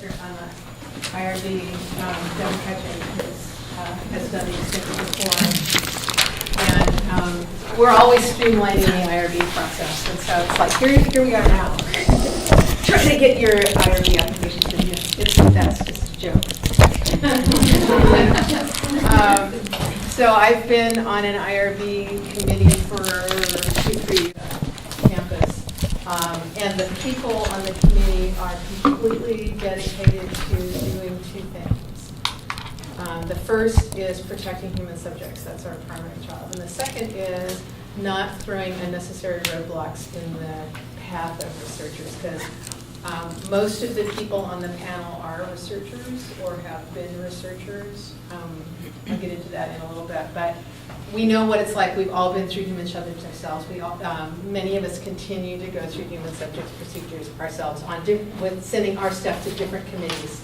professor on the IRB, Devin Ketchum, has done these things before. And we're always streamlining the IRB process. And so it's like, here we are now. Trying to get your IRB applications in here. That's just a joke. So I've been on an IRB committee for 2-3 campus. And the people on the committee are completely dedicated to doing 2 things. The first is protecting human subjects. That's our primary job. And the second is not throwing unnecessary roadblocks in the path of researchers, because most of the people on the panel are researchers or have been researchers. I'll get into that in a little bit, but we know what it's like. We've all been through human subjects ourselves. Many of us continue to go through human subjects procedures ourselves with sending our stuff to different committees,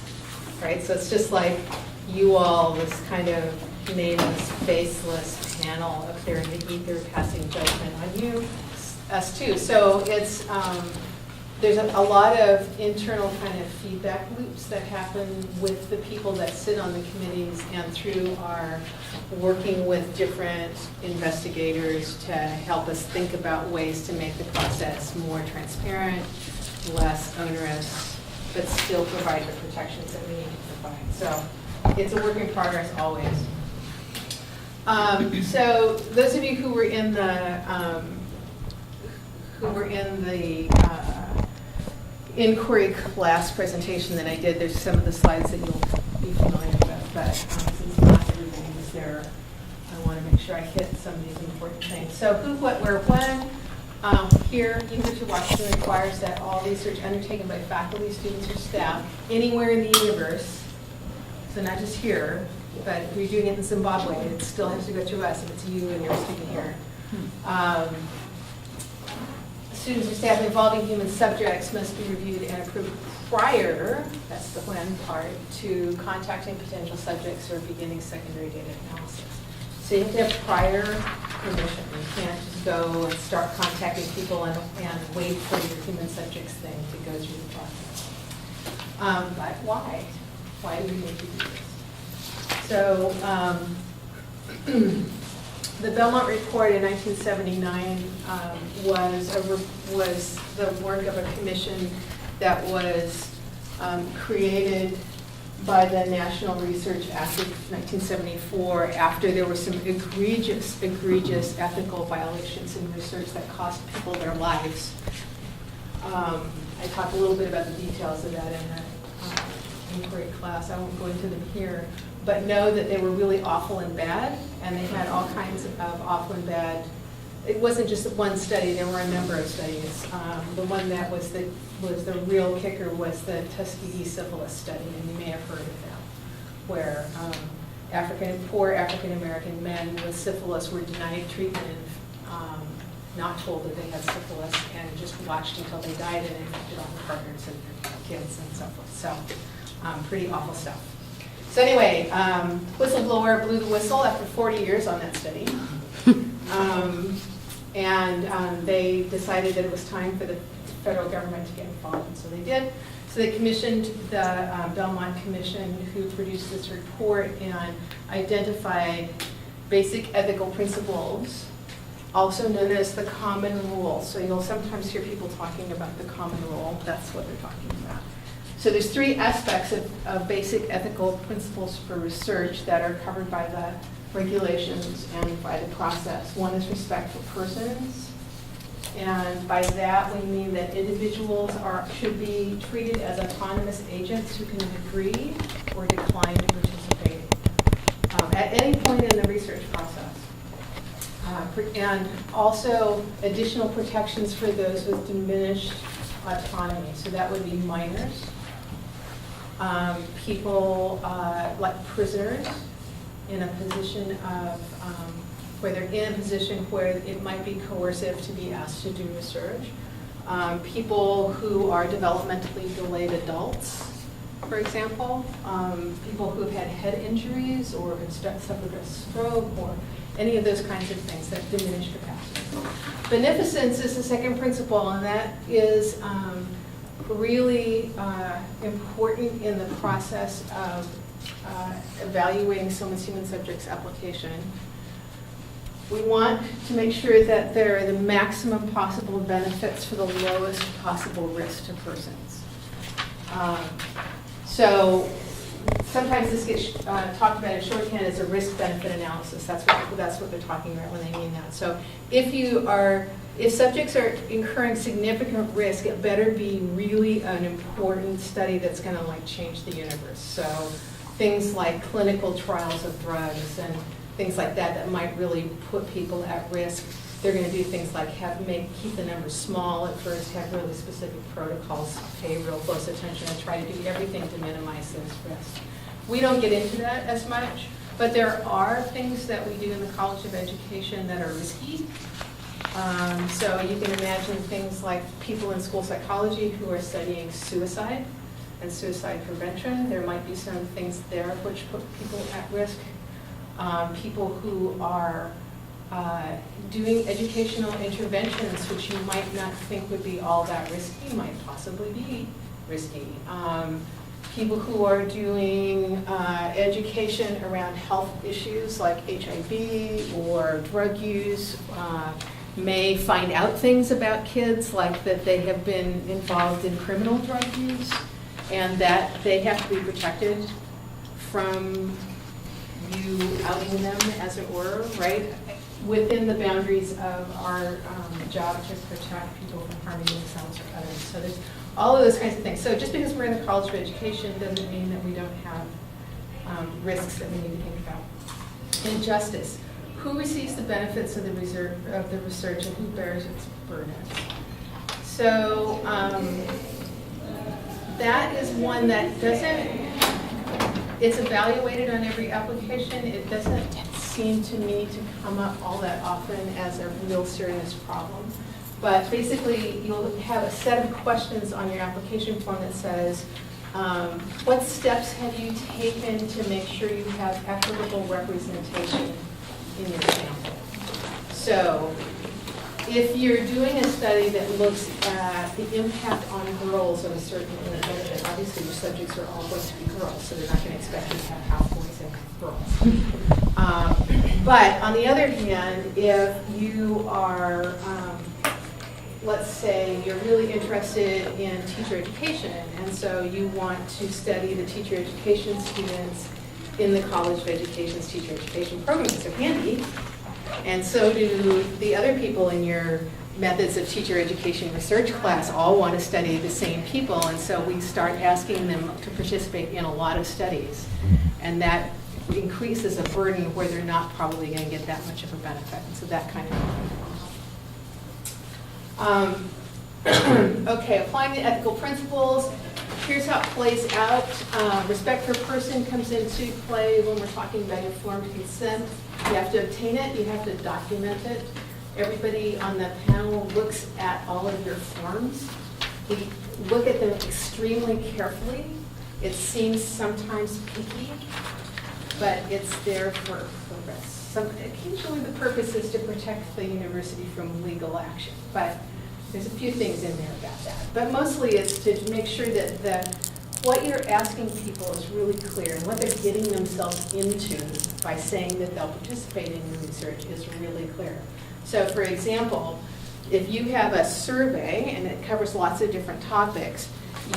right? So it's just like you all, this kind of nameless, faceless panel up there in the ether passing judgment on you, us too. So it's there's a lot of internal kind of feedback loops that happen with the people that sit on the committees and through our working with different investigators to help us think about ways to make the process more transparent, less onerous, but still provide the protections that we need to provide. So it's a work in progress always. So those of you who were in the inquiry class presentation that I did, there's some of the slides that you'll be familiar with, but since not everybody was there, I want to make sure I hit some of these important things. So who, what, where, when. Here, eager to watch requires that all research undertaken by faculty, students, or staff anywhere in the universe, so not just here, but if you're doing it in Zimbabwe, it still has to go through us if it's you and you're a student here. Students or staff involving human subjects must be reviewed and approved prior, that's the when part, to contacting potential subjects or beginning secondary data analysis. So you have to have prior permission. You can't just go and start contacting people and wait for your human subjects thing to go through the process. But why? Why do we need to do this? So the Belmont Report in 1979 was the work of a commission that was created by the National Research Act of 1974 after there were some egregious ethical violations in research that cost people their lives. I talked a little bit about the details of that in the inquiry class. I won't go into them here. But know that they were really awful and bad, and they had all kinds of awful and bad. It wasn't just one study, there were a number of studies. The one that was the real kicker was the Tuskegee syphilis study, and you may have heard of that, where poor African-American men with syphilis were denied treatment and not told that they had syphilis, and just watched until they died and infected all the partners and their kids and so forth. So pretty awful stuff. So anyway, whistleblower blew the whistle after 40 years on that study. And they decided that it was time for the federal government to get involved, and so they did. So they commissioned the Belmont Commission, who produced this report and identified basic ethical principles, also known as the common rule. So you'll sometimes hear people talking about the common rule. That's what they're talking about. So there's 3 aspects of basic ethical principles for research that are covered by the regulations and by the process. One is respect for persons, and by that we mean that individuals should be treated as autonomous agents who can agree or decline to participate at any point in the research process. And also additional protections for those with diminished autonomy. So that would be minors. People like prisoners in a position of, where they're in a position where it might be coercive to be asked to do research. People who are developmentally delayed adults, for example. People who have had head injuries or have suffered a stroke or any of those kinds of things that diminish capacity. Beneficence is the second principle, and that is really important in the process of evaluating someone's human subjects application. We want to make sure that there are the maximum possible benefits for the lowest possible risk to persons. So sometimes this gets talked about in shorthand as a risk-benefit analysis. That's what they're talking about when they mean that. So if subjects are incurring significant risk, it better be really an important study that's going to like change the universe. So things like clinical trials of drugs and things like that might really put people at risk. They're going to do things like keep the numbers small at first, have really specific protocols, pay real close attention, and try to do everything to minimize those risks. We don't get into that as much, but there are things that we do in the College of Education that are risky. So you can imagine things like people in school psychology who are studying suicide and suicide prevention. There might be some things there which put people at risk. People who are doing educational interventions, which you might not think would be all that risky, might possibly be risky. People who are doing education around health issues like HIV or drug use may find out things about kids, like that they have been involved in criminal drug use, and that they have to be protected from you outing them, as it were, right? Within the boundaries of our job to protect people from harming themselves or others. So there's all of those kinds of things. So just because we're in the College of Education doesn't mean that we don't have risks that we need to think about. Injustice. Who receives the benefits of the research and who bears its burdens? So that is one that it's evaluated on every application. It doesn't seem to me to come up all that often as a real serious problem. But basically, you'll have a set of questions on your application form that says, what steps have you taken to make sure you have equitable representation in your sample? So if you're doing a study that looks at the impact on girls of a certain intervention, obviously your subjects are all going to be girls, so they're not going to expect you to have half boys and half girls. But on the other hand, if you are, let's say you're really interested in teacher education, and so you want to study the teacher education students in the College of Education's teacher education program, because they're handy, and so do the other people in your methods of teacher education research class all want to study the same people, and so we start asking them to participate in a lot of studies, and that increases a burden where they're not probably going to get that much of a benefit, and so that kind of okay, applying the ethical principles. Here's how it plays out. Respect for person comes into play when we're talking about informed consent. You have to obtain it, you have to document it. Everybody on the panel looks at all of your forms. We look at them extremely carefully. It seems sometimes picky, but it's there for a purpose. Occasionally the purpose is to protect the university from legal action, but there's a few things in there about that. But mostly it's to make sure that what you're asking people is really clear, and what they're getting themselves into by saying that they'll participate in your research is really clear. So for example, if you have a survey and it covers lots of different topics,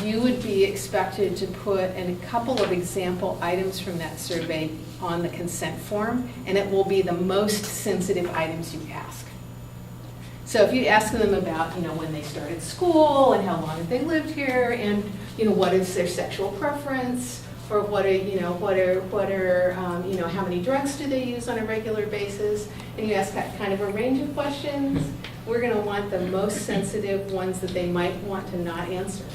you would be expected to put in a couple of example items from that survey on the consent form, and it will be the most sensitive items you ask. So if you ask them about, when they started school and how long have they lived here, and what is their sexual preference, or what are how many drugs do they use on a regular basis, and you ask that kind of a range of questions, we're going to want the most sensitive ones that they might want to not answer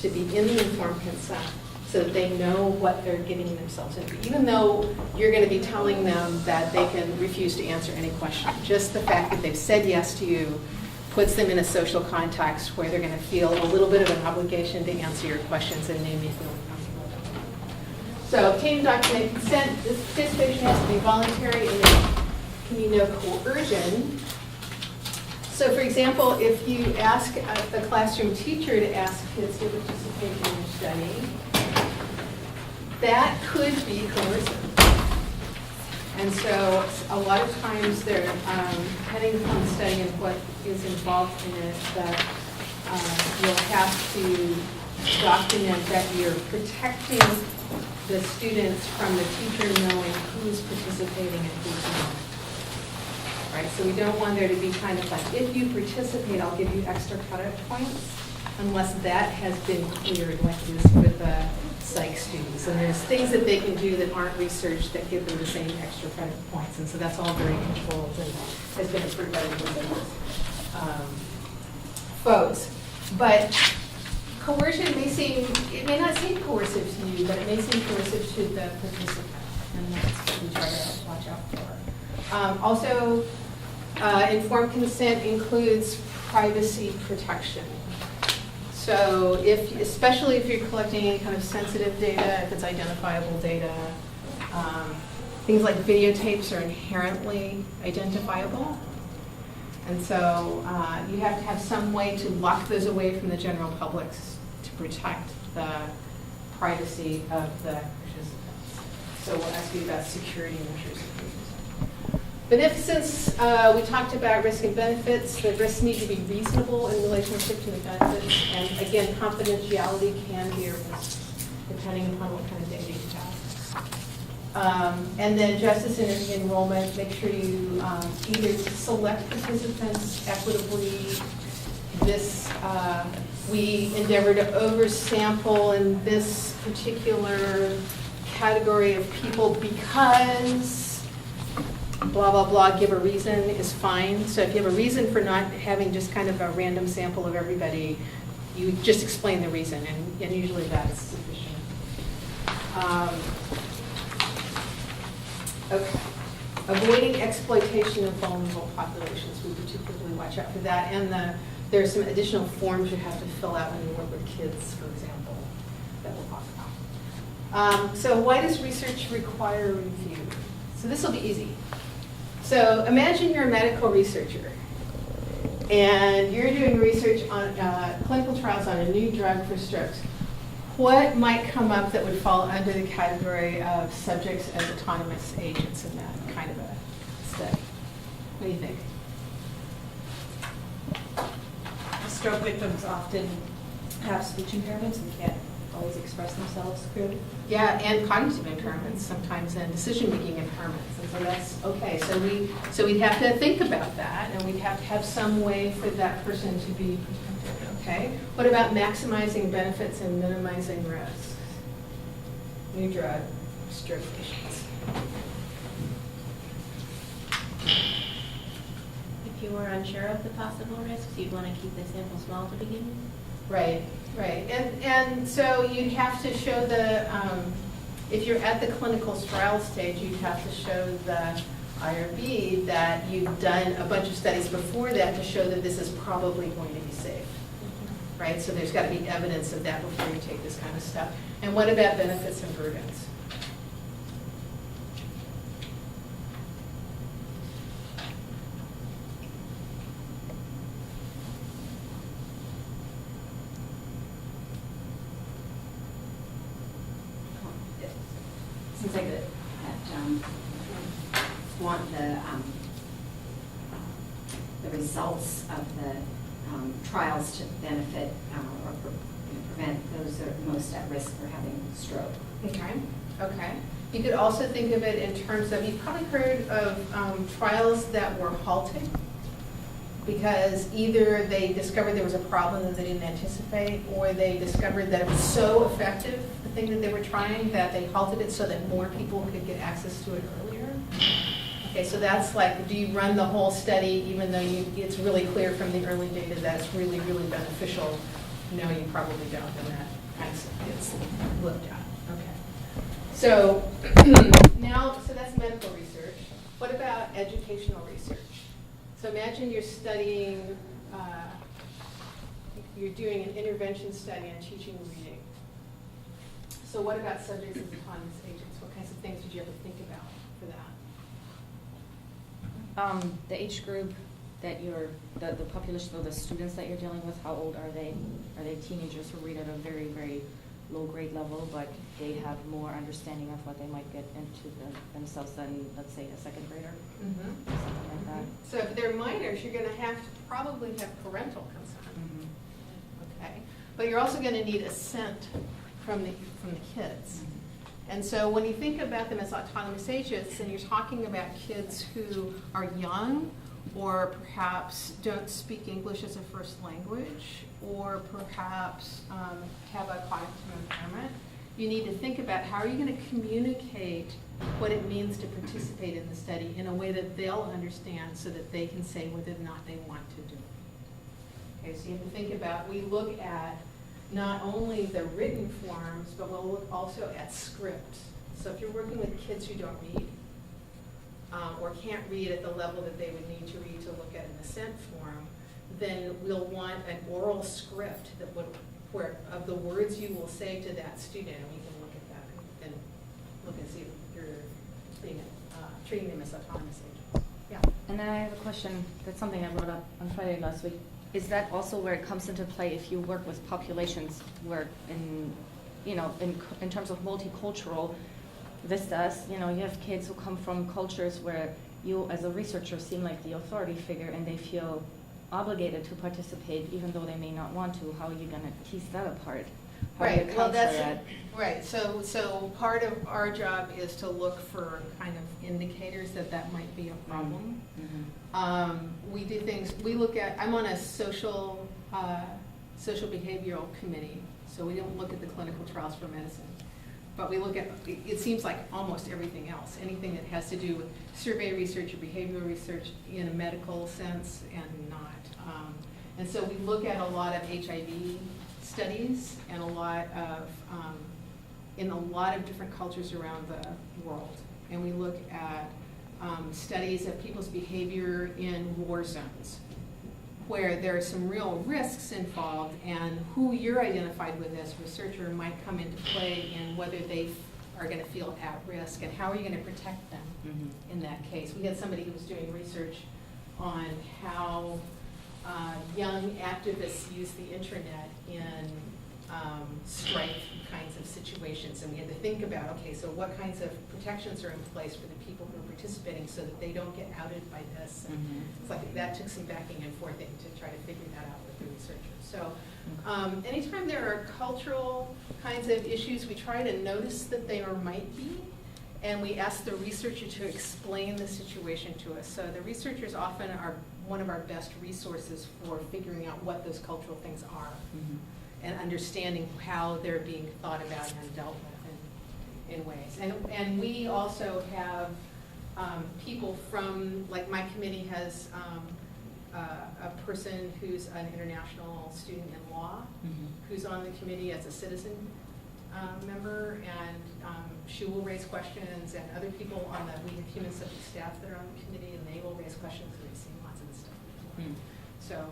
to be in the informed consent, so that they know what they're getting themselves into. Even though you're going to be telling them that they can refuse to answer any question, just the fact that they've said yes to you puts them in a social context where they're going to feel a little bit of an obligation to answer your questions, and they may feel uncomfortable. So obtaining documented consent, this participation has to be voluntary, and there can be no coercion. So for example, if you ask a classroom teacher to ask kids to participate in your study, that could be coercive. And so a lot of times they're, depending upon the study and what is involved in it, that you'll have to document that you're protecting the students from the teacher knowing who's participating and who's not. Right, so we don't want there to be kind of like, if you participate, I'll give you extra credit points, unless that has been cleared, like it is with the psych students. And there's things that they can do that aren't researched that give them the same extra credit points, and so that's all very controlled and has been approved by the folks. But coercion may seem, it may not seem coercive to you, but it may seem coercive to the participant, and that's what we try to watch out for. Also, informed consent includes privacy protection. So especially if you're collecting any kind of sensitive data, if it's identifiable data, things like videotapes are inherently identifiable. And so you have to have some way to lock those away from the general public to protect the privacy of the participants. So we'll ask you about security measures. Beneficence, we talked about risk and benefits. The risks need to be reasonable in relationship to the benefits. And again, confidentiality can be a risk, depending upon what kind of data you have. And then justice in enrollment, make sure you either select participants equitably. We endeavor to oversample in this particular category of people because blah, blah, blah, give a reason is fine. So if you have a reason for not having just kind of a random sample of everybody, you just explain the reason, and usually that's sufficient. Okay. Avoiding exploitation of vulnerable populations, we particularly watch out for that. And there are some additional forms you have to fill out when you work with kids, for example, that we'll talk about. So why does research require review? So this will be easy. So imagine you're a medical researcher, and you're doing research on clinical trials on a new drug for strokes. What might come up that would fall under the category of subjects as autonomous agents in that kind of a study? What do you think? Stroke victims often have speech impairments and can't always express themselves clearly. Yeah, and cognitive impairments sometimes, and decision-making impairments, and so that's okay. So we'd have to think about that, and we'd have to have some way for that person to be protected. Okay. What about maximizing benefits and minimizing risks? New drug, stroke patients. If you were unsure of the possible risks, you'd want to keep the sample small to begin with. Right, right. And so you'd have to show if you're at the clinical trial stage, you'd have to show the IRB that you've done a bunch of studies before that to show that this is probably going to be safe. Right? So there's got to be evidence of that before you take this kind of stuff. And what about benefits and burdens? Seems like that want the results of the trials to benefit or prevent those that are most at risk for having stroke. Okay, okay. You could also think of it in terms of, you've probably heard of trials that were halted because either they discovered there was a problem that they didn't anticipate, or they discovered that it was so effective, the thing that they were trying, that they halted it so that more people could get access to it earlier. Okay, so that's like, do you run the whole study even though it's really clear from the early data that it's really, really beneficial? No, you probably don't, and that kind of gets looked at. Okay. So now, so that's medical research. What about educational research? So imagine you're studying, you're doing an intervention study on teaching reading. So what about subjects as autonomous agents? What kinds of things did you have to think about for that? The age group that the population of the students that you're dealing with, how old are they? Are they teenagers who read at a very, very low grade level, but they have more understanding of what they might get into themselves than, let's say, a second grader? Mhm. Something like that. So if they're minors, you're going to have to probably have parental consent. Mhm. Okay, but you're also going to need assent from the kids. And so when you think about them as autonomous agents, and you're talking about kids who are young, or perhaps don't speak English as a first language, or perhaps have a cognitive impairment, you need to think about how are you going to communicate what it means to participate in the study in a way that they'll understand so that they can say whether or not they want to do it. Okay, so you have to think about, we look at not only the written forms, but we'll look also at scripts. So if you're working with kids who don't read, or can't read at the level that they would need to read to look at an assent form, then we'll want an oral script that would, where, of the words you will say to that student, and we can look at that and look and see if you're treating them as autonomous agents. Yeah. And then I have a question, that's something I brought up on Friday last week. Is that also where it comes into play if you work with populations where in terms of multicultural vistas, you have kids who come from cultures where you as a researcher seem like the authority figure and they feel obligated to participate even though they may not want to. How are you going to tease that apart? How do you Right, well, account for that's, that? right, so part of our job is to look for kind of indicators that might be a problem. Mhm. We do things, we look at, I'm on a social behavioral committee, so we don't look at the clinical trials for medicine. But we look at, it seems like almost everything else, anything that has to do with survey research or behavioral research in a medical sense and not. And so we look at a lot of HIV studies and a lot of, in a lot of different cultures around the world. And we look at studies of people's behavior in war zones, where there are some real risks involved, and who you're identified with as a researcher might come into play in whether they are going to feel at risk, and how are you going to protect them in that case. We had somebody who was doing research on how young activists use the internet in strife kinds of situations, and we had to think about, okay, so what kinds of protections are in place for the people who are participating so that they don't get outed by this. And it's like that took some backing and forthing to try to figure that out with the researchers. So anytime there are cultural kinds of issues, we try to notice that they might be, and we ask the researcher to explain the situation to us. So the researchers often are one of our best resources for figuring out what those cultural things are. And understanding how they're being thought about and dealt with in ways. And we also have people from, like my committee has a person who's an international student in law, who's on the committee as a citizen member, and she will raise questions, and other people on the, we have human subject staff that are on the committee, and they will raise questions. We've seen lots of this stuff before. So,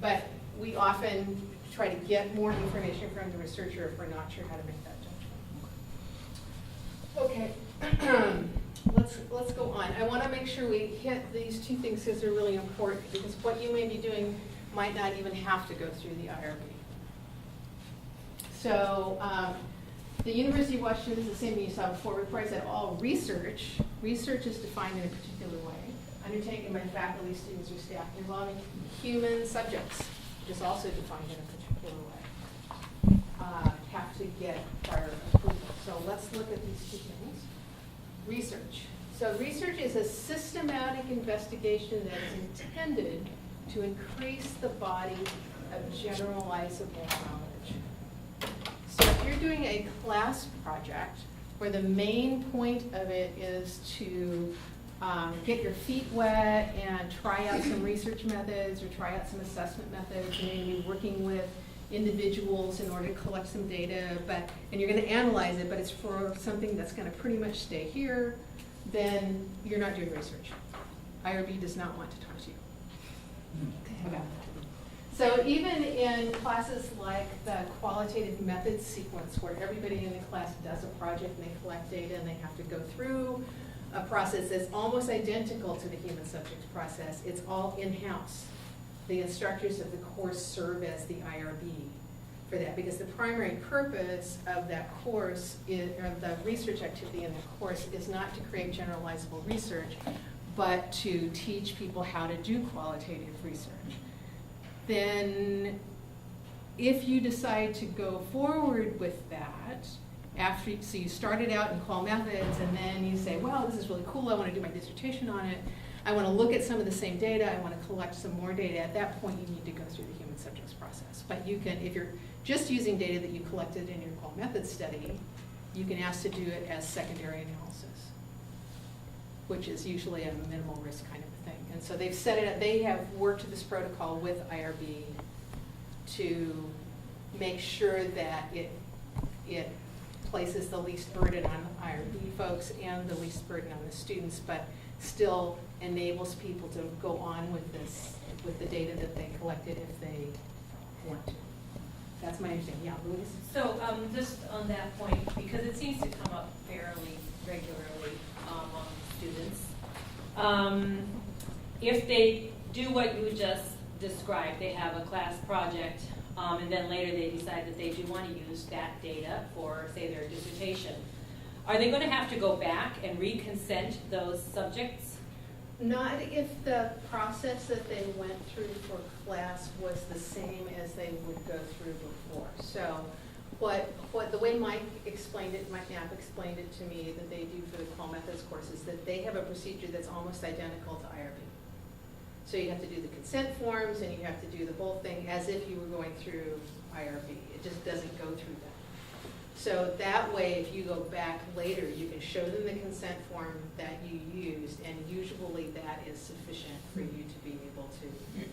but we often try to get more information from the researcher if we're not sure how to make that judgment. Okay, let's go on. I want to make sure we hit these two things because they're really important, because what you may be doing might not even have to go through the IRB. So the University of Washington is the same as you saw before, requires that all research is defined in a particular way, undertaken by faculty, students, or staff involving human subjects, which is also defined in a particular way, have to get prior approval. So let's look at these two things. Research. So research is a systematic investigation that is intended to increase the body of generalizable knowledge. So if you're doing a class project where the main point of it is to get your feet wet and try out some research methods or try out some assessment methods, and you're going to be working with individuals in order to collect some data, and you're going to analyze it, but it's for something that's going to pretty much stay here, then you're not doing research. IRB does not want to talk to you about that. So even in classes like the qualitative methods sequence, where everybody in the class does a project and they collect data and they have to go through a process that's almost identical to the human subjects process. It's all in-house. The instructors of the course serve as the IRB for that, because the primary purpose of that course, of the research activity in that course, is not to create generalizable research, but to teach people how to do qualitative research. Then, if you decide to go forward with that, so you started out in qual methods, and then you say, wow, this is really cool, I want to do my dissertation on it, I want to look at some of the same data, I want to collect some more data. At that point, you need to go through the human subjects process. But you can, if you're just using data that you collected in your qual methods study, you can ask to do it as secondary analysis, which is usually a minimal risk kind of a thing. And so they've set it up, they have worked this protocol with IRB to make sure that it places the least burden on IRB folks and the least burden on the students, but still enables people to go on with this, with the data that they collected if they want to. That's my understanding. Yeah, Louise? So just on that point, because it seems to come up fairly regularly among students, if they do what you just described, they have a class project, and then later they decide that they do want to use that data for, say, their dissertation, are they going to have to go back and reconsent those subjects? Not if the process that they went through for class was the same as they would go through before. So the way Mike explained it, Mike Knapp explained it to me that they do for the qual methods course is that they have a procedure that's almost identical to IRB. So you have to do the consent forms and you have to do the whole thing as if you were going through IRB. It just doesn't go through that. So that way, if you go back later, you can show them the consent form that you used, and usually that is sufficient for you to be able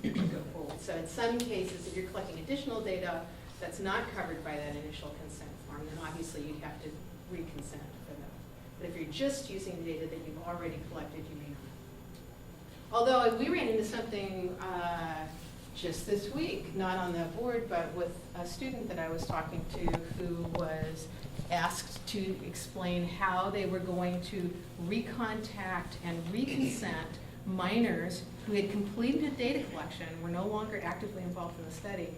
to go forward. So in some cases, if you're collecting additional data that's not covered by that initial consent form, then obviously you'd have to reconsent for that. But if you're just using the data that you've already collected, you may not. Although we ran into something just this week, not on the board, but with a student that I was talking to who was asked to explain how they were going to recontact and reconsent minors who had completed data collection, were no longer actively involved in the study,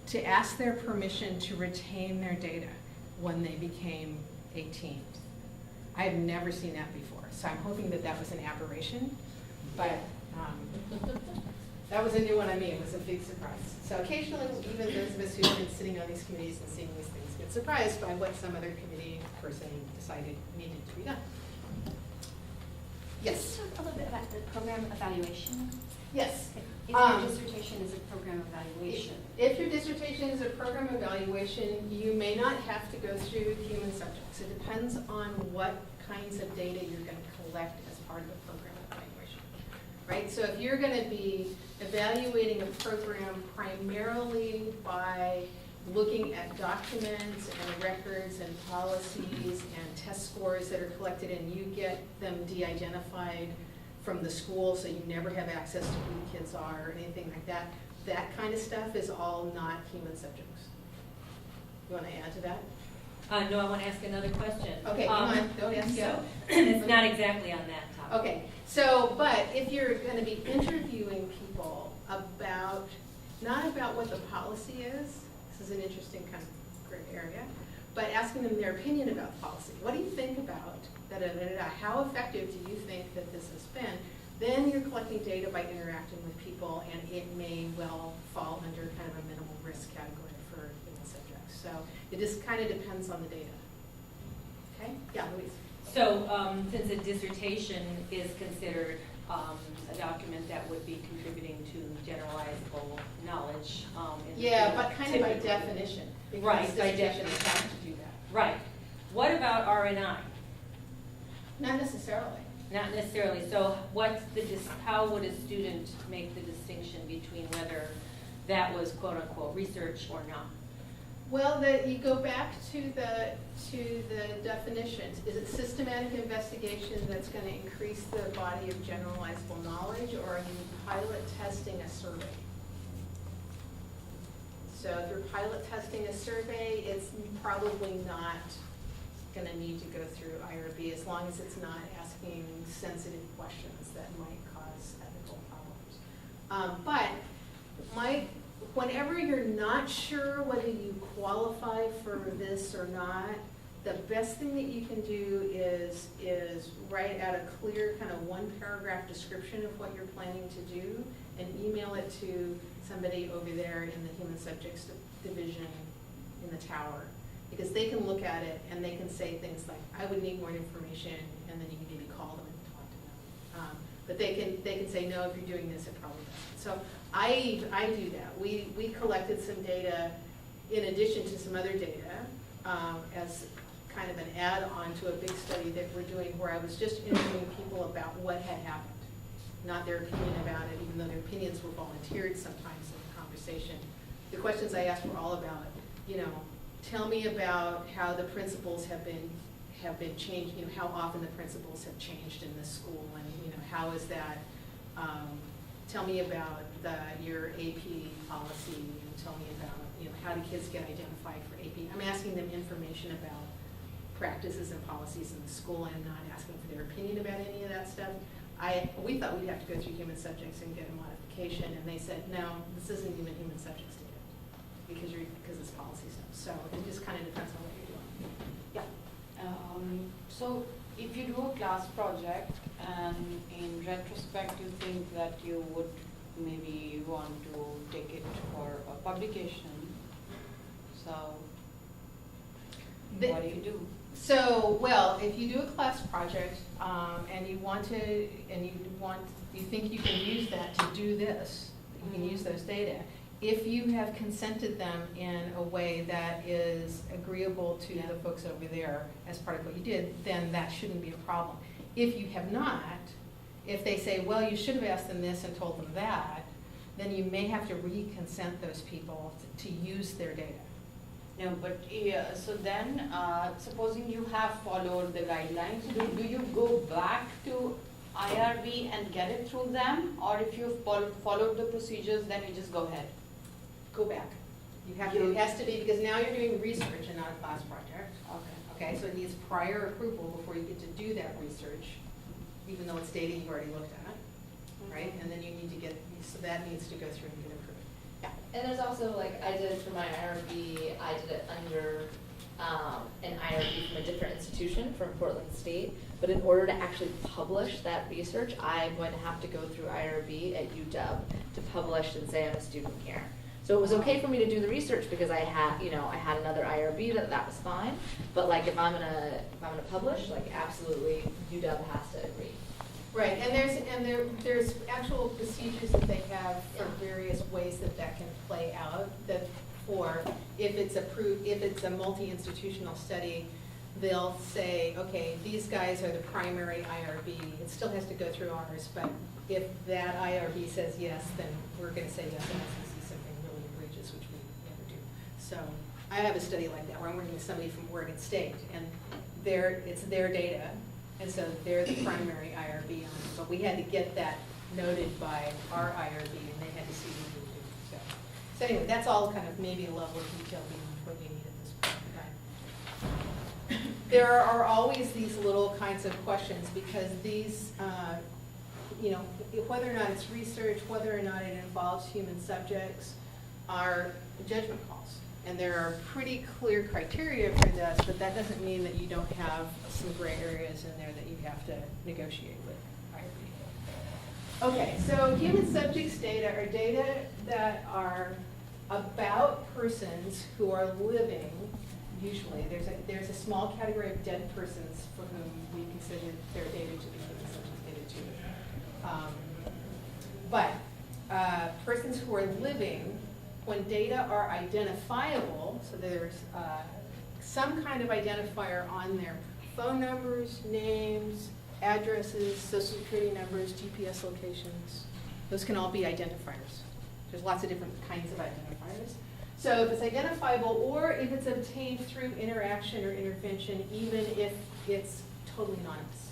to ask their permission to retain their data when they became 18. I have never seen that before, so I'm hoping that that was an aberration, but that was a new one on me. It was a big surprise. So occasionally, even those of us who have been sitting on these committees and seeing these things get surprised by what some other committee person decided needed to be done. Yes? Can you talk a little bit about the program evaluation? Yes. If your dissertation is a program evaluation. If your dissertation is a program evaluation, you may not have to go through human subjects. It depends on what kinds of data you're going to collect as part of the program evaluation. Right? So if you're going to be evaluating a program primarily by looking at documents and records and policies and test scores that are collected and you get them de-identified from the school so you never have access to who the kids are or anything like that, that kind of stuff is all not human subjects. You want to add to that? No, I want to ask another question. Okay, hang on, don't ask yet. So, it's not exactly on that topic. Okay, so, but if you're going to be interviewing people about, not about what the policy is, this is an interesting kind of gray area, but asking them their opinion about policy. What do you think about da-da-da-da-da? How effective do you think that this has been? Then you're collecting data by interacting with people, and it may well fall under kind of a minimal risk category for human subjects. So it just kind of depends on the data. Okay? Yeah, Louise. So since a dissertation is considered a document that would be contributing to generalizable knowledge. In the Yeah, field, but kind of by typically. definition. Because Right, by dissertations definition. have to do that. Right. What about R&I? Not necessarily. Not necessarily. So how would a student make the distinction between whether that was quote unquote research or not? Well, you go back to the definitions. Is it systematic investigation that's going to increase the body of generalizable knowledge, or are you pilot testing a survey? So if you're pilot testing a survey, it's probably not gonna need to go through IRB as long as it's not asking sensitive questions that might cause ethical problems. Whenever you're not sure whether you qualify for this or not, the best thing that you can do is write out a clear kind of one paragraph description of what you're planning to do and email it to somebody over there in the Human Subjects Division in the tower. Because they can look at it and they can say things like, I would need more information, and then you can maybe call them and talk to them. But they can say, no, if you're doing this, it probably doesn't. So I do that. We collected some data in addition to some other data as kind of an add-on to a big study that we're doing where I was just interviewing people about what had happened, not their opinion about it, even though their opinions were volunteered sometimes in the conversation. The questions I asked were all about, tell me about how the principals have been changed, how often the principals have changed in this school, and how is that, tell me about your AP policy, tell me about, how do kids get identified for AP. I'm asking them information about practices and policies in the school. I'm not asking for their opinion about any of that stuff. We thought we'd have to go through human subjects and get a modification, and they said, no, this isn't even human subjects data because it's policy stuff. So it just kind of depends on what you're doing. Yeah. So if you do a class project and in retrospect you think that you would maybe want to take it for a publication, so what do you do? So, well, if you do a class project and you think you can use that to do this, you can use those data. If you have consented them in a way that is agreeable to the folks over there as part of what you did, then that shouldn't be a problem. If you have not, if they say, well, you should have asked them this and told them that, then you may have to re-consent those people to use their data. No, but so then, supposing you have followed the guidelines, do you go back to IRB and get it through them? Or if you've followed the procedures, then you just go ahead? Go back. You have to, it has to be, because now you're doing research and not a class project. Okay. Okay, so it needs prior approval before you get to do that research, even though it's data you've already looked at, right? And then you need to get, so that needs to go through and get approved. Yeah. And there's also, like, I did it for my IRB, I did it under an IRB from a different institution from Portland State. But in order to actually publish that research, I'm going to have to go through IRB at UW to publish and say I'm a student here. So it was okay for me to do the research because I had, I had another IRB that was fine. But like if I'm gonna publish, like absolutely UW has to agree. Right, and there's actual procedures that they have for various ways that can play out. That for if it's approved, if it's a multi-institutional study, they'll say, okay, these guys are the primary IRB. It still has to go through ours, but if that IRB says yes, then we're going to say yes unless we see something really egregious, which we never do. So I have a study like that where I'm working with somebody from Oregon State, and it's their data, and so they're the primary IRB on it. But we had to get that noted by our IRB, and they had to see what we were doing. So anyway, that's all kind of maybe a level of detail beyond what you need at this point in time. There are always these little kinds of questions because these, whether or not it's research, whether or not it involves human subjects, are judgment calls. And there are pretty clear criteria for this, but that doesn't mean that you don't have some gray areas in there that you have to negotiate with IRB. Okay, so human subjects data are data that are about persons who are living. Usually, there's a small category of dead persons for whom we consider their data to be human subjects data too. But persons who are living, when data are identifiable, so there's some kind of identifier on their phone numbers, names, addresses, social security numbers, GPS locations, those can all be identifiers. There's lots of different kinds of identifiers. So if it's identifiable or if it's obtained through interaction or intervention, even if it's totally anonymous,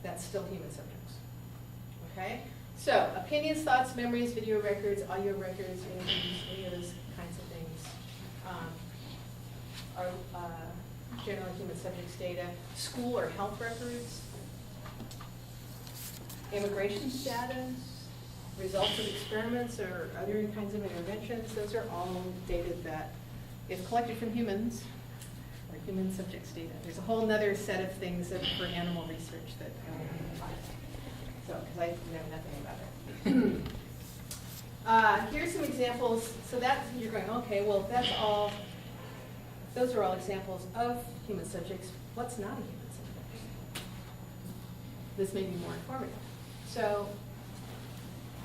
that's still human subjects. Okay? So opinions, thoughts, memories, video records, audio records, interviews, any of those kinds of things general human subjects data, school or health records, immigration status, results of experiments or other kinds of interventions. Those are all data that, if collected from humans, or human subjects data. There's a whole nother set of things that, for animal research that I don't even find. So, because I know nothing about it. Here's some examples. So that's, you're going, okay, well, that's all, those are all examples of human subjects. What's not a human subject? This may be more informative. So,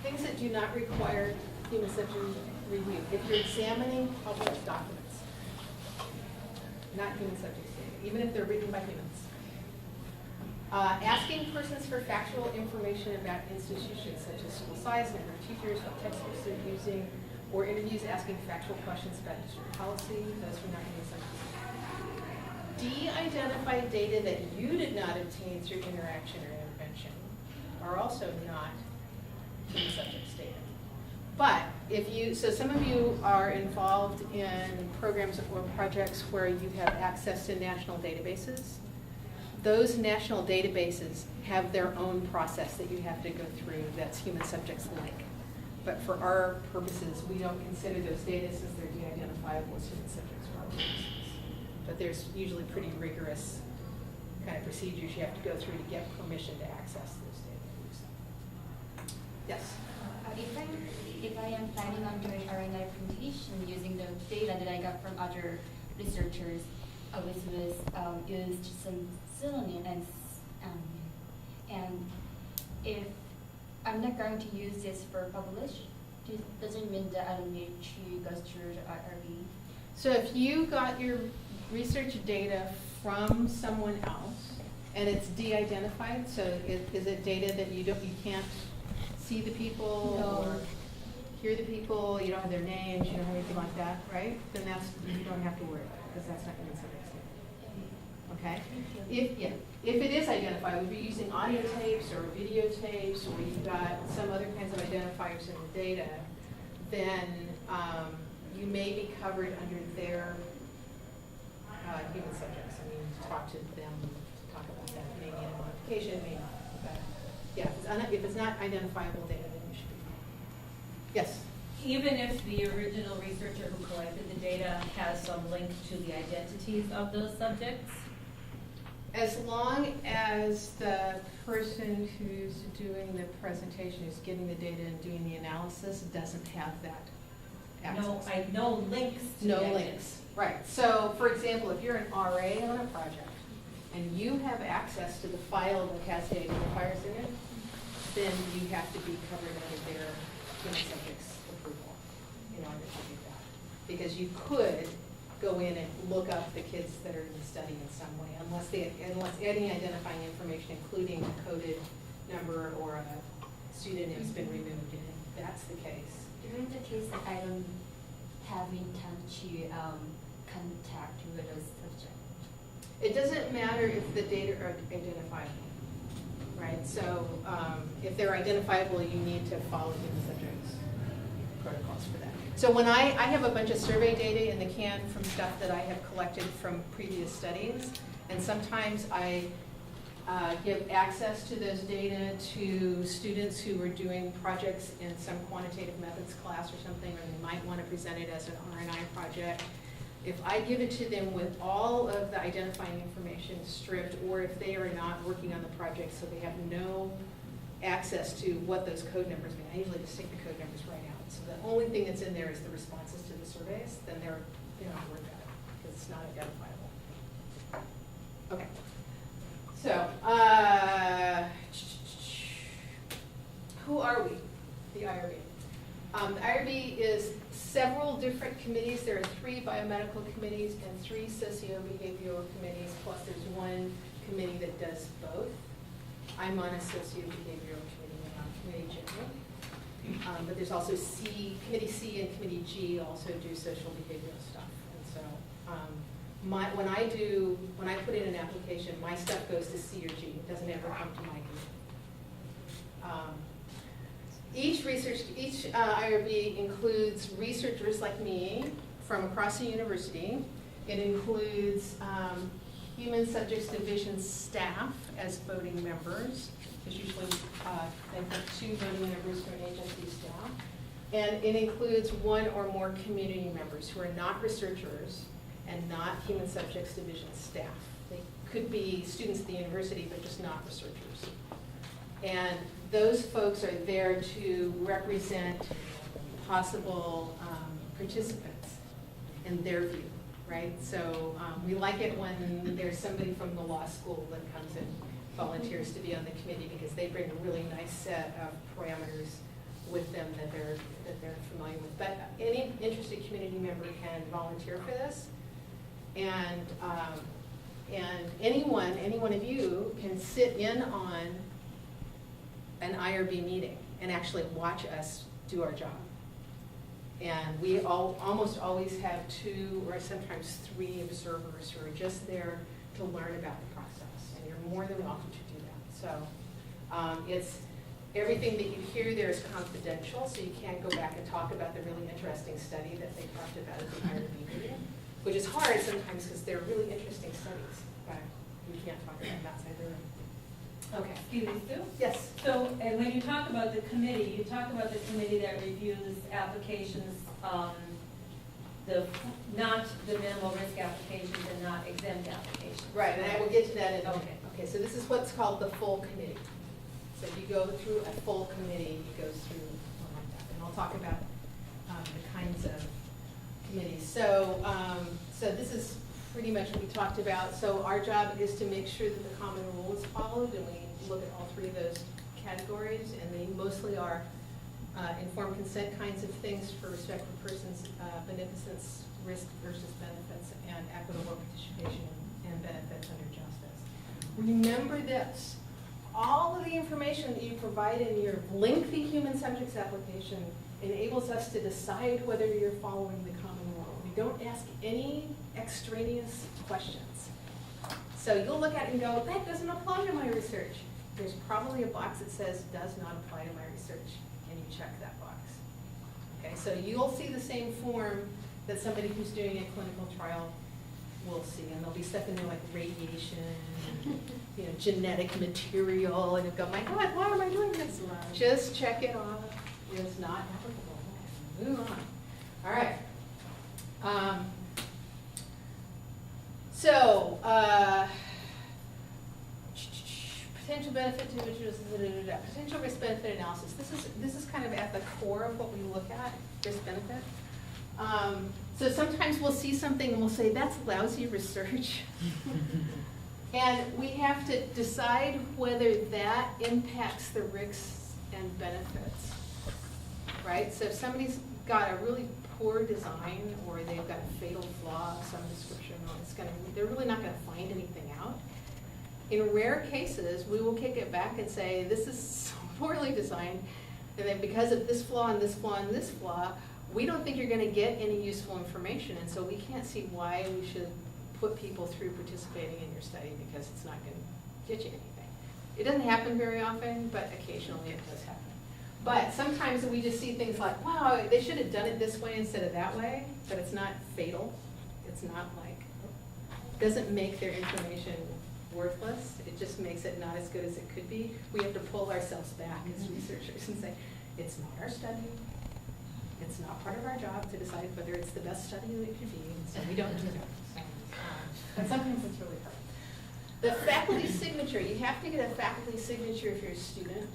things that do not require human subject review. If you're examining published documents, not human subjects data, even if they're written by humans. Asking persons for factual information about institutions such as school size, number of teachers, what textbooks they're using, or interviews asking factual questions about district policy, those are not human subjects. De-identified data that you did not obtain through interaction or intervention are also not human subjects data. But if you, so some of you are involved in programs or projects where you have access to national databases. Those national databases have their own process that you have to go through that's human subjects like. But for our purposes, we don't consider those data since they're de-identifiable as human subjects for our purposes. But there's usually pretty rigorous kind of procedures you have to go through to get permission to access those data. Yes? If I am planning on doing RNA presentation using the data that I got from other researchers, with used some synonym and if I'm not going to use this for publish, does it mean that I don't need to go through the IRB? So if you got your research data from someone else and it's de-identified, so is it data that you can't see the people or hear the people, you don't have their names, you don't have anything like that, right? Then that's, you don't have to worry about it because that's not human subjects data. Okay? If it is identified, we'd be using audio tapes or videotapes, or you've got some other kinds of identifiers in the data, then you may be covered under their human subjects. I mean, talk to them, talk about that. Maybe in a modification, maybe not. But yeah, if it's not identifiable data, then you should be fine. Yes? Even if the original researcher who collected the data has some link to the identities of those subjects? As long as the person who's doing the presentation, who's getting the data and doing the analysis, doesn't have that access. No links to No that. links, right. So, for example, if you're an RA on a project and you have access to the file that has the identifiers in it, then you have to be covered under their human subjects approval in order to do that. Because you could go in and look up the kids that are in the study in some way, unless any identifying information, including a coded number or a pseudonym has been removed. And if that's the case, During the case that I don't have intent to contact with a subject. it doesn't matter if the data are identifiable, right? So if they're identifiable, you need to follow human subjects protocols for that. So when I have a bunch of survey data in the can from stuff that I have collected from previous studies, and sometimes I give access to those data to students who are doing projects in some quantitative methods class or something, or they might want to present it as an RNI project. If I give it to them with all of the identifying information stripped, or if they are not working on the project so they have no access to what those code numbers mean, I usually just take the code numbers right out. So the only thing that's in there is the responses to the surveys, then they're not worried about it because it's not identifiable. Okay. So, who are we? The IRB. The IRB is several different committees. There are 3 biomedical committees and 3 socio-behavioral committees, plus there's one committee that does both. I'm on a socio-behavioral committee and on committee general. But there's also Committee C and Committee G also do social behavioral stuff. And so when I put in an application, my stuff goes to C or G. It doesn't ever come to my committee. Each IRB includes researchers like me from across the university. It includes Human Subjects Division staff as voting members. There's usually, they've got 2 voting members from agency staff. And it includes 1 or more community members who are not researchers and not Human Subjects Division staff. They could be students at the university, but just not researchers. And those folks are there to represent possible participants in their view, right? So we like it when there's somebody from the law school that comes and volunteers to be on the committee because they bring a really nice set of parameters with them that they're familiar with. But any interested community member can volunteer for this, and any one of you can sit in on an IRB meeting and actually watch us do our job. And we almost always have 2 or sometimes 3 observers who are just there to learn about the process, and you're more than welcome to do that. So it's everything that you hear there is confidential, so you can't go back and talk about the really interesting study that they talked about at the IRB meeting, which is hard sometimes because they're really interesting studies, but we can't talk about that outside the room. Okay. Excuse me, Sue? Yes. So, and when you talk about the committee, you talk about the committee that reviews applications, not the minimal risk applications and not exempt applications. Right, and I will get to that in a minute. Okay. Okay, so this is what's called the full committee. So if you go through a full committee, it goes through one like that. And I'll talk about the kinds of committees. So, so this is pretty much what we talked about. So our job is to make sure that the common rule is followed, and we look at all 3 of those categories, and they mostly are informed consent kinds of things for respect for persons, beneficence, risk versus benefits, and equitable participation and benefits under justice. Remember this, all of the information that you provide in your lengthy human subjects application enables us to decide whether you're following the common rule. We don't ask any extraneous questions. So you'll look at it and go, that doesn't apply to my research. There's probably a box that says does not apply to my research, and you check that box. Okay, so you'll see the same form that somebody who's doing a clinical trial will see, and there'll be stuff in there like radiation, genetic material, and you'll go, my God, why am I doing this? Just check it off. It's not applicable. Move on. All right. So, potential benefit to individuals, potential risk benefit analysis. This is kind of at the core of what we look at, risk benefit. So sometimes we'll see something and we'll say, that's lousy research. And we have to decide whether that impacts the risks and benefits, right? So if somebody's got a really poor design, or they've got a fatal flaw of some description, or they're really not gonna find anything out. In rare cases, we will kick it back and say, this is so poorly designed, and then because of this flaw and this flaw and this flaw, we don't think you're gonna get any useful information, and so we can't see why we should put people through participating in your study, because it's not gonna get you anything. It doesn't happen very often, but occasionally it does happen. But sometimes we just see things like, wow, they should have done it this way instead of that way, but it's not fatal. It's not like, doesn't make their information worthless. It just makes it not as good as it could be. We have to pull ourselves back as researchers and say, it's not our study. It's not part of our job to decide whether it's the best study that it could be, and so we don't do that. So, but sometimes it's really hard. The faculty signature, you have to get a faculty signature if you're a student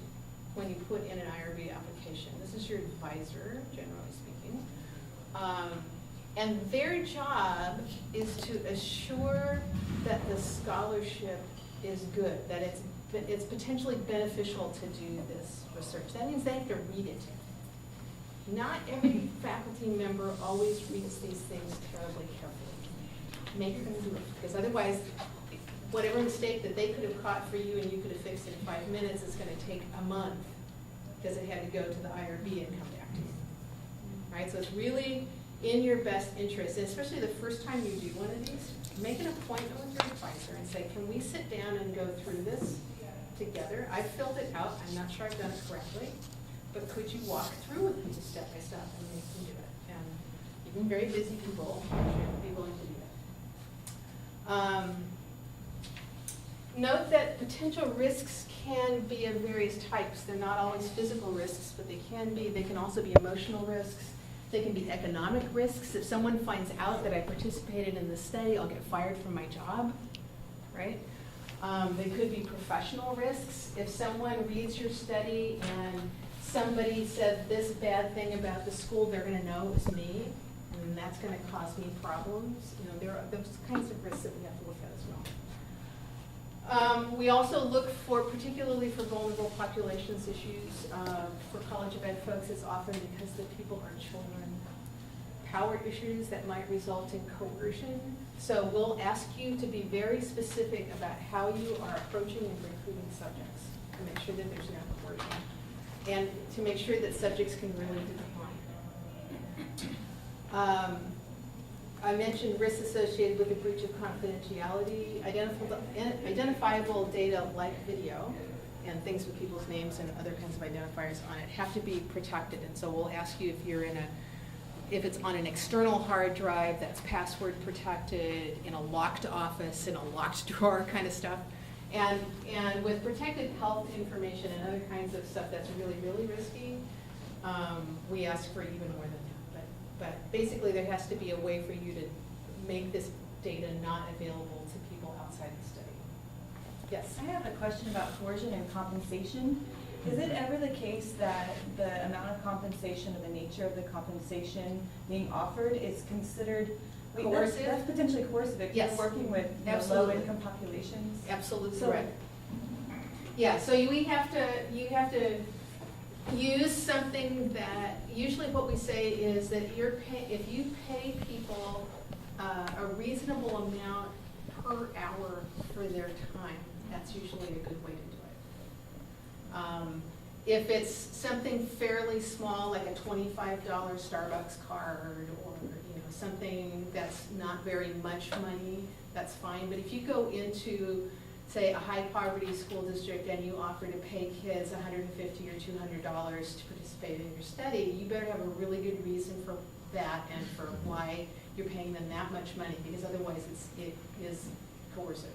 when you put in an IRB application. This is your advisor, generally speaking. And their job is to assure that the scholarship is good, that it's potentially beneficial to do this research. That means they have to read it. Not every faculty member always reads these things terribly carefully. Make them do it, because otherwise, whatever mistake that they could have caught for you and you could have fixed in 5 minutes is going to take a month, because it had to go to the IRB and come back to you. Right? So it's really in your best interest, and especially the first time you do one of these, make an appointment with your advisor and say, can we sit down and go through this together? I've filled it out. I'm not sure I've done it correctly, but could you walk through with me step by step, and we can do it. And even very busy people should be willing to do that. Note that potential risks can be of various types. They're not always physical risks, but they can also be emotional risks. They can be economic risks. If someone finds out that I participated in this study, I'll get fired from my job, right? They could be professional risks. If someone reads your study and somebody said this bad thing about the school, they're going to know it was me, and that's going to cause me problems. You know, there are those kinds of risks that we have to look at as well. We also look for, particularly for vulnerable populations issues, for college ed folks, it's often because the people are children. Power issues that might result in coercion. So we'll ask you to be very specific about how you are approaching and recruiting subjects to make sure that there's no coercion, and to make sure that subjects can really do the homework. I mentioned risks associated with a breach of confidentiality. Identifiable data like video and things with people's names and other kinds of identifiers on it have to be protected. And so we'll ask you if it's on an external hard drive that's password protected, in a locked office, in a locked drawer kind of stuff. And with protected health information and other kinds of stuff that's really, really risky, we ask for even more than that. But basically, there has to be a way for you to make this data not available to people outside the study. Yes? I have a question about coercion and compensation. Is it ever the case that the amount of compensation or the nature of the compensation being offered is considered Coercive? That's potentially coercive if Yes. you're working with Absolutely. low-income populations? Absolutely So- right. Yeah, so you have to use something that, usually what we say is that if you pay people a reasonable amount per hour for their time, that's usually a good way to do it. If it's something fairly small, like a $25 Starbucks card, or something that's not very much money, that's fine. But if you go into, say, a high poverty school district and you offer to pay kids $150 or $200 to participate in your study, you better have a really good reason for that and for why you're paying them that much money, because otherwise it is coercive.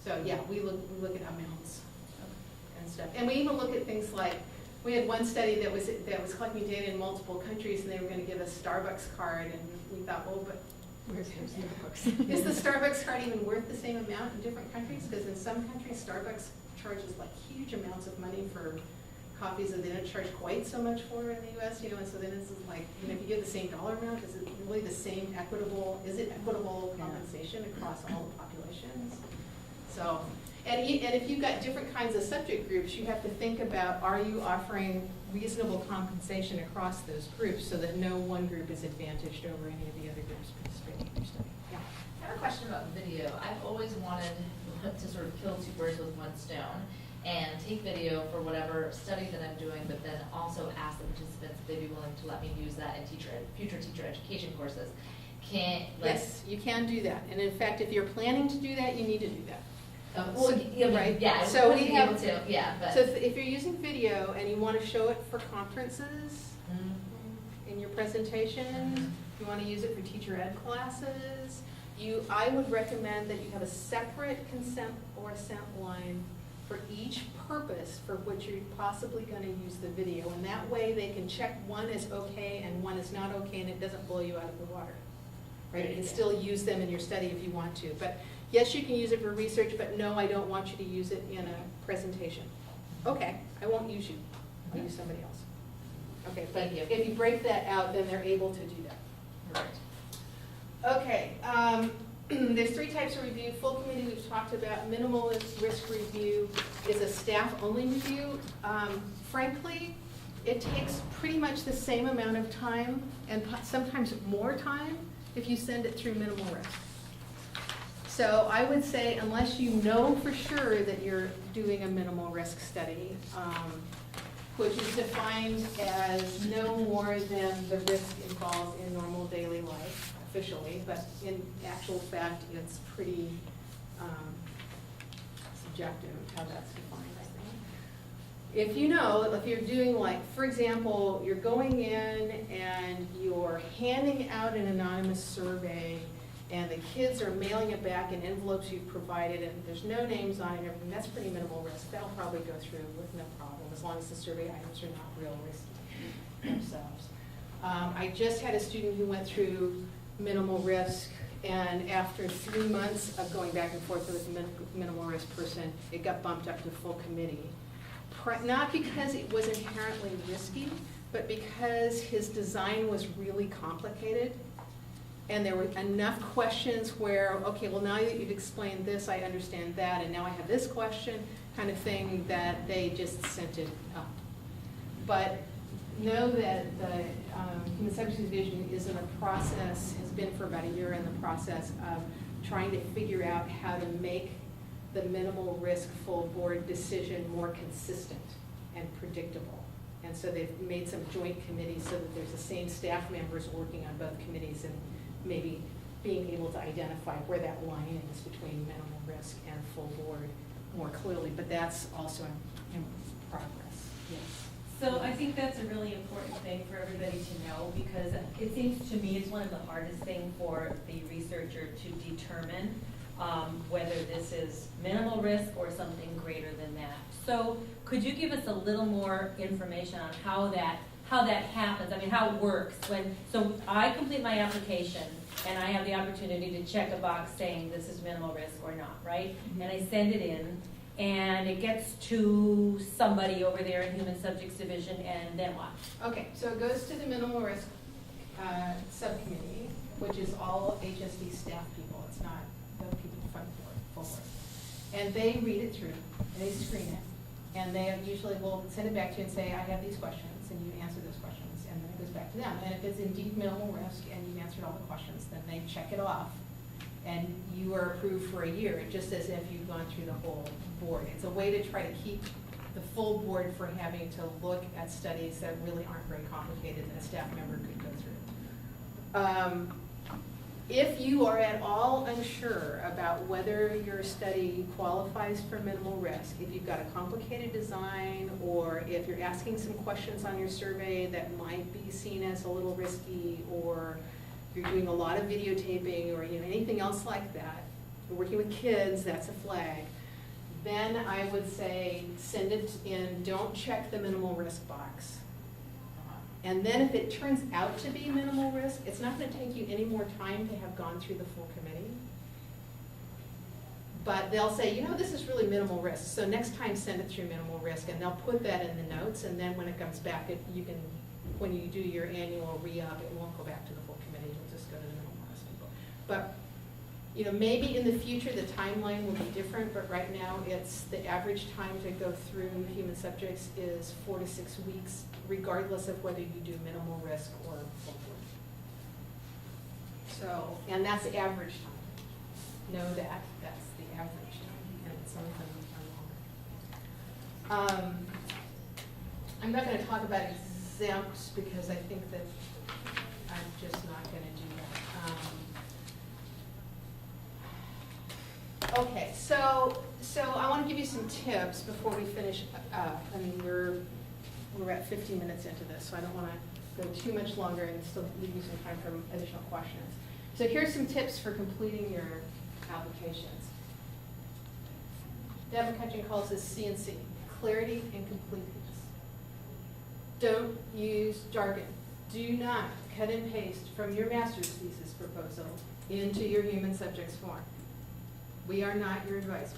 So yeah, we look at amounts and stuff, and we even look at things like, we had one study that was collecting data in multiple countries, and they were going to give us Starbucks card, and we thought, well, but where's Starbucks? Is the Starbucks card even worth the same amount in different countries? Because in some countries, Starbucks charges like huge amounts of money for coffees that they don't charge quite so much for in the U.S. And so then it's like, if you get the same dollar amount, is it really the same equitable compensation across all the populations? So, and if you've got different kinds of subject groups, you have to think about, are you offering reasonable compensation across those groups so that no one group is advantaged over any of the other groups participating in your study? Yeah. I have a question about video. I've always wanted to sort of kill two birds with one stone and take video for whatever study that I'm doing, but then also ask the participants if they'd be willing to let me use that in future teacher education courses. Yes, you can do that. And in fact, if you're planning to do that, you need to do that. Right. Yeah. So I we would be have able to. Yeah, but So if you're using video and you want to show it for conferences in your presentation, you want to use it for teacher ed classes, I would recommend that you have a separate consent or assent line for each purpose for which you're possibly going to use the video. And that way they can check one is okay and one is not okay, and it doesn't blow you out of the water. Right? You can still use them in your study if you want to. But yes, you can use it for research, but no, I don't want you to use it in a presentation. Okay, I won't use you. I'll use somebody else. Okay, but Thank you. if you break that out, then they're able to do that. right. Okay, there's 3 types of review. Full committee we've talked about. Minimalist risk review is a staff-only review. Frankly, it takes pretty much the same amount of time and sometimes more time if you send it through minimal risk. So I would say, unless you know for sure that you're doing a minimal risk study, which is defined as no more than the risk involved in normal daily life officially, but in actual fact, it's pretty subjective how that's defined, I think. If you know, if you're doing, like, for example, you're going in and you're handing out an anonymous survey and the kids are mailing it back in envelopes you've provided, and there's no names on it and everything, that's pretty minimal risk. That'll probably go through with no problem, as long as the survey items are not real risky themselves. I just had a student who went through minimal risk, and after 3 months of going back and forth with a minimal risk person, it got bumped up to full committee. Not because it was inherently risky, but because his design was really complicated. And there were enough questions where, okay, well, now that you've explained this, I understand that, and now I have this question, kind of thing, that they just sent it up. But know that the Human Subjects Division is in the process, has been for about a year in the process of trying to figure out how to make the minimal risk full board decision more consistent and predictable. And so they've made some joint committees so that there's the same staff members working on both committees and maybe being able to identify where that line is between minimal risk and full board more clearly. But that's also in progress. Yes. So I think that's a really important thing for everybody to know, because it seems to me it's one of the hardest things for the researcher to determine whether this is minimal risk or something greater than that. So could you give us a little more information on how that happens? I mean, how it works so I complete my application and I have the opportunity to check a box saying this is minimal risk or not, right? And I send it in, and it gets to somebody over there in Human Subjects Division, and then what? Okay, so it goes to the minimal risk subcommittee, which is all HSD staff people. It's not the people from full board. And they read it through, and they screen it, and they usually will send it back to you and say, I have these questions, and you answer those questions, and then it goes back to them. And if it's indeed minimal risk and you've answered all the questions, then they check it off, and you are approved for a year, just as if you've gone through the whole board. It's a way to try to keep the full board from having to look at studies that really aren't very complicated that a staff member could go through. If you are at all unsure about whether your study qualifies for minimal risk, if you've got a complicated design, or if you're asking some questions on your survey that might be seen as a little risky, or you're doing a lot of videotaping, or anything else like that, you're working with kids, that's a flag, then I would say send it in, don't check the minimal risk box. And then if it turns out to be minimal risk, it's not going to take you any more time to have gone through the full committee. But they'll say, this is really minimal risk, so next time send it through minimal risk, and they'll put that in the notes, and then when it comes back, when you do your annual re-up, it won't go back to the full committee, it'll just go to the minimal risk people. But maybe in the future the timeline will be different, but right now it's the average time to go through human subjects is 4 to 6 weeks, regardless of whether you do minimal risk or full board. So, and that's the average time. Know that, that's the average time, and some of them are longer. I'm not going to talk about exempts because I think that I'm just not going to do that. Okay, so I want to give you some tips before we finish up. I mean, we're at 15 minutes into this, so I don't want to go too much longer and still leave you some time for additional questions. So here's some tips for completing your applications. Deb McCutcheon calls this CNC, clarity and completeness. Don't use jargon. Do not cut and paste from your master's thesis proposal into your human subjects form. We are not your advisor.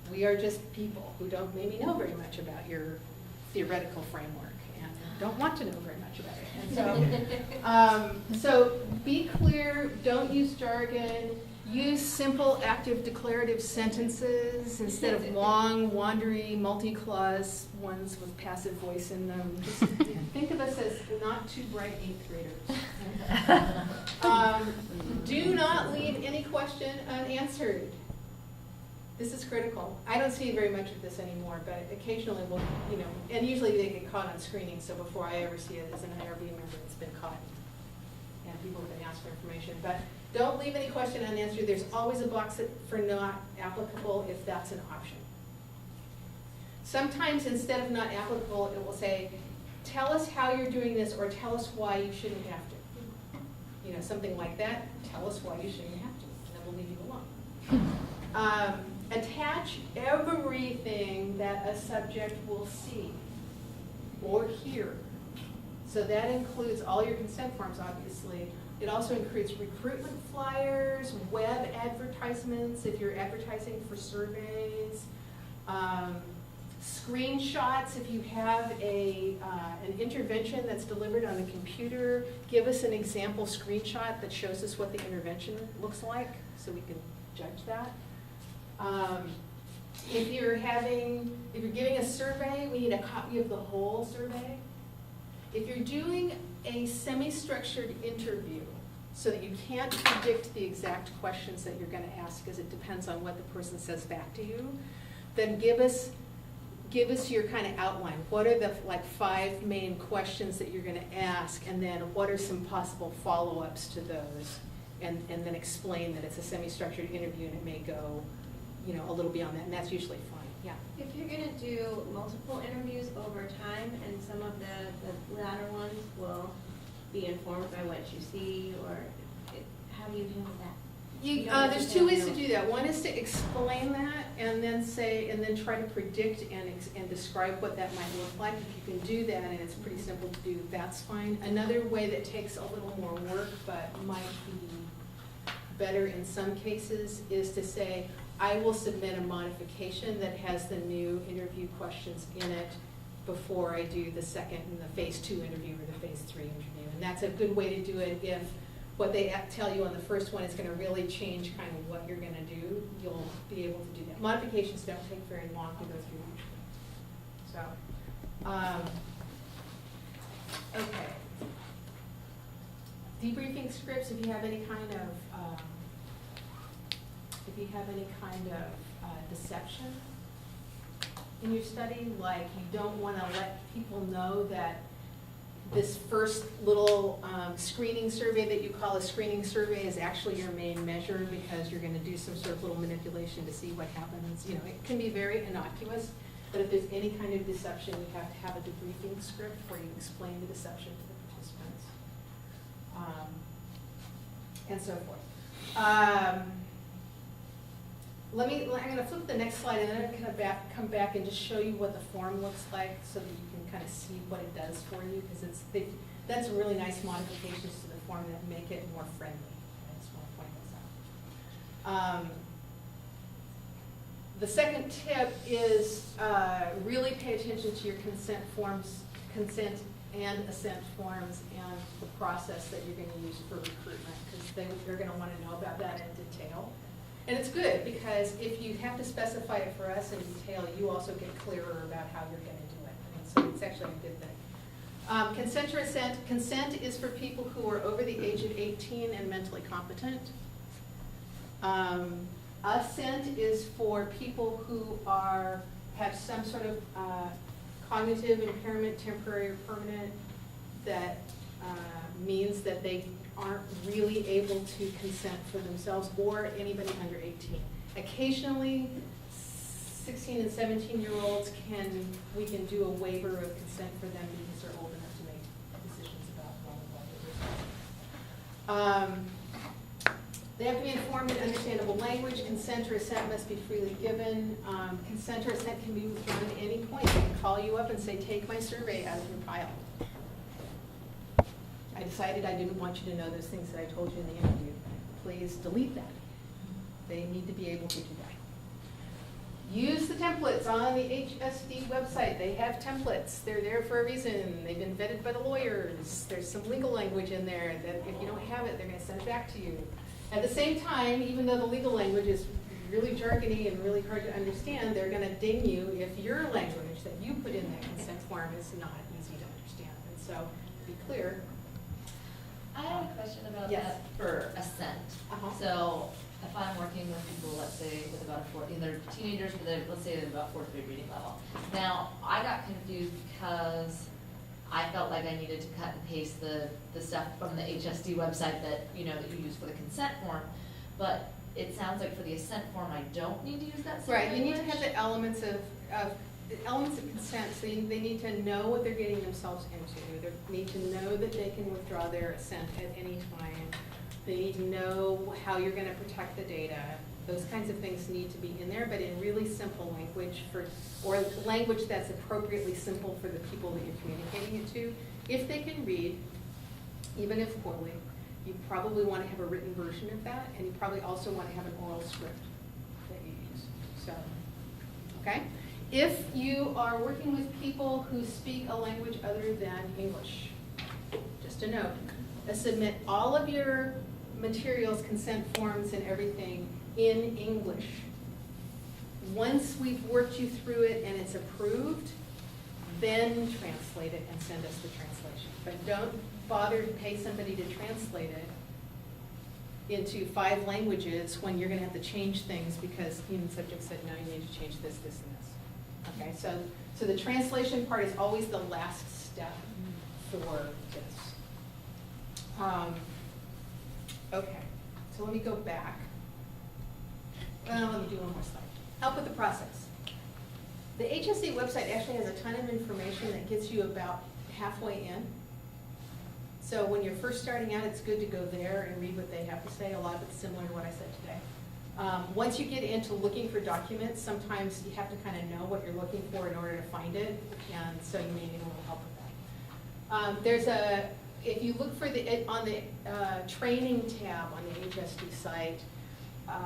We are just people who don't maybe know very much about your theoretical framework and don't want to know very much about it. And so be clear, don't use jargon, use simple active declarative sentences instead of long, wandery, multi-clause ones with passive voice in them. Just think of us as not too bright 8th graders. Do not leave any question unanswered. This is critical. I don't see very much of this anymore, but occasionally we'll, and usually they get caught on screening, so before I ever see it as an IRB member, it's been caught. And people have been asked for information. But don't leave any question unanswered. There's always a box for not applicable if that's an option. Sometimes instead of not applicable, it will say, tell us how you're doing this or tell us why you shouldn't have to. something like that, tell us why you shouldn't have to, and then we'll leave you alone. Attach everything that a subject will see or hear. So that includes all your consent forms, obviously. It also includes recruitment flyers, web advertisements, if you're advertising for surveys, screenshots, if you have an intervention that's delivered on a computer, give us an example screenshot that shows us what the intervention looks like so we can judge that. If you're giving a survey, we need a copy of the whole survey. If you're doing a semi-structured interview so that you can't predict the exact questions that you're going to ask because it depends on what the person says back to you, then give us your kind of outline. What are the 5 main questions that you're going to ask, and then what are some possible follow-ups to those, and then explain that it's a semi-structured interview and it may go a little beyond that, and that's usually fine. Yeah. If you're gonna do multiple interviews over time, and some of the latter ones will be informed by what you see, or how do you handle that? There's 2 ways to do that. One is to explain that, and then try to predict and describe what that might look like. If you can do that, and it's pretty simple to do, that's fine. Another way that takes a little more work, but might be better in some cases, is to say, I will submit a modification that has the new interview questions in it before I do the second and the phase 2 interview or the phase 3 interview. And that's a good way to do it. If what they tell you on the first one is going to really change kind of what you're going to do, you'll be able to do that. Modifications don't take very long to go through. So, okay. Debriefing scripts, if you have any kind of deception in your study, like you don't want to let people know that this first little screening survey that you call a screening survey is actually your main measure, because you're going to do some sort of little manipulation to see what happens. It can be very innocuous, but if there's any kind of deception, you have to have a debriefing script where you explain the deception to the participants, and so forth. I'm going to flip the next slide, and then I'm going to come back and just show you what the form looks like so that you can kind of see what it does for you, because that's really nice modifications to the form that make it more friendly. I just want to point this out. The second tip is really pay attention to your consent and assent forms and the process that you're going to use for recruitment, because they're going to want to know about that in detail. And it's good, because if you have to specify it for us in detail, you also get clearer about how you're going to do it. And so it's actually a good thing. Consent or assent. Consent is for people who are over the age of 18 and mentally competent. Assent is for people who have some sort of cognitive impairment, temporary or permanent, that means that they aren't really able to consent for themselves, or anybody under 18. Occasionally, 16 and 17-year-olds we can do a waiver of consent for them because they're old enough to make decisions about blah, blah, blah. They have to be informed in understandable language. Consent or assent must be freely given. Consent or assent can be withdrawn at any point. They can call you up and say, take my survey out of your pile. I decided I didn't want you to know those things that I told you in the interview. Please delete that. They need to be able to do that. Use the templates on the HSD website. They have templates. They're there for a reason. They've been vetted by the lawyers. There's some legal language in there that if you don't have it, they're going to send it back to you. At the same time, even though the legal language is really jargony and really hard to understand, they're going to ding you if your language that you put in that consent form is not easy to understand. And so, to be clear, I have a question about Yes. that for assent. So if I'm working with people, let's say with about they're teenagers, but let's say they're about 4th grade reading level. Now, I got confused because I felt like I needed to cut and paste the stuff from the HSD website that you use for the consent form, but it sounds like for the assent form, I don't need to use that same right, you need to language. have the elements of elements of consent, so they need to know what they're getting themselves into. They need to know that they can withdraw their assent at any time. They need to know how you're going to protect the data. Those kinds of things need to be in there, but in really simple language or language that's appropriately simple for the people that you're communicating it to. If they can read, even if poorly, you probably want to have a written version of that, and you probably also want to have an oral script that you use. So, okay? If you are working with people who speak a language other than English, just a note, submit all of your materials, consent forms, and everything in English. Once we've worked you through it and it's approved, then translate it and send us the translation. But don't bother to pay somebody to translate it into 5 languages when you're going to have to change things because human subjects said, no, you need to change this, this, and this. Okay, so the translation part is always the last step for this. Okay, so let me go back. Well, let me do one more slide. Help with the process. The HSE website actually has a ton of information that gets you about halfway in. So when you're first starting out, it's good to go there and read what they have to say. A lot of it's similar to what I said today. Once you get into looking for documents, sometimes you have to kind of know what you're looking for in order to find it, and so you may need a little help with that. If you look for on the training tab on the HSD site,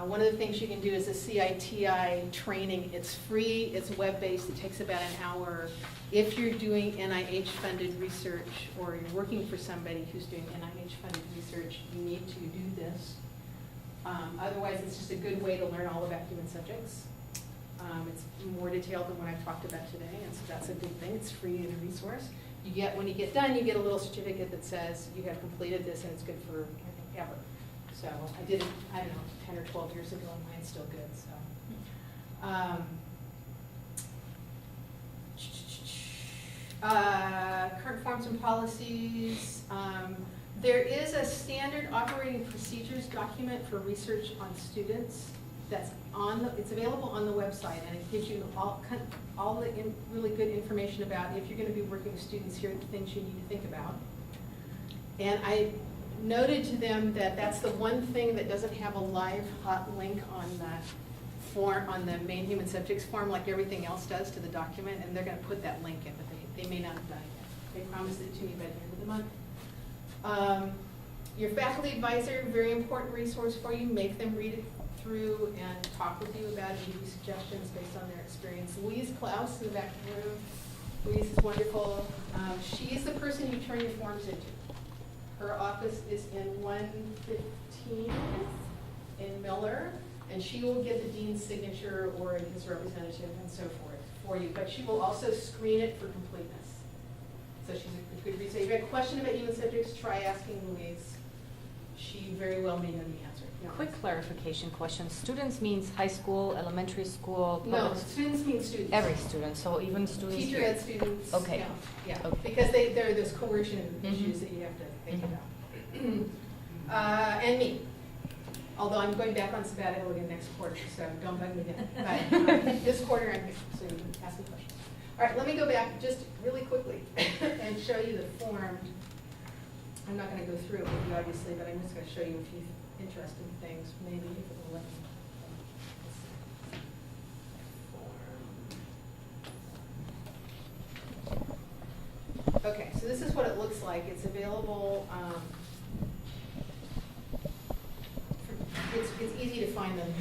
one of the things you can do is a CITI training. It's free, it's web-based, it takes about an hour. If you're doing NIH-funded research or you're working for somebody who's doing NIH-funded research, you need to do this. Otherwise, it's just a good way to learn all about human subjects. It's more detailed than what I've talked about today, and so that's a good thing. It's free and a resource. When you get done, you get a little certificate that says you have completed this and it's good for ever. So I did it, I don't know, 10 or 12 years ago, and mine's still good. So, current forms and policies. There is a standard operating procedures document for research on students that's it's available on the website, and it gives you all the really good information about if you're going to be working with students, here are the things you need to think about. And I noted to them that that's the one thing that doesn't have a live hot link on the form, on the main human subjects form, like everything else does to the document, and they're going to put that link in, but they may not have done it yet. They promised it to me by the end of the month. Your faculty advisor, very important resource for you. Make them read it through and talk with you about it, give you suggestions based on their experience. Louise Klaus in the back of the room. Louise is wonderful. She's the person you turn your forms into. Her office is in 115 in Miller, and she will get the dean's signature or his representative and so forth for you. But she will also screen it for completeness. So she's a good resource. If you have a question about human subjects, try asking Louise. She very well may know the answer. No. Quick clarification question. Students means high school, elementary school? No, students mean students. Every student, so even students? Teacher ed students. Okay. Yeah, Okay. because there are those coercion issues that you have to think about. And me. Although I'm going back on sabbatical again next quarter, so don't bug me then. But this quarter I'm here, so you can ask me questions. All right, let me go back just really quickly and show you the form. I'm not going to go through it with you, obviously, but I'm just going to show you a few interesting things, maybe if it will let me. Okay, so this is what it looks like. It's available. It's easy to find them.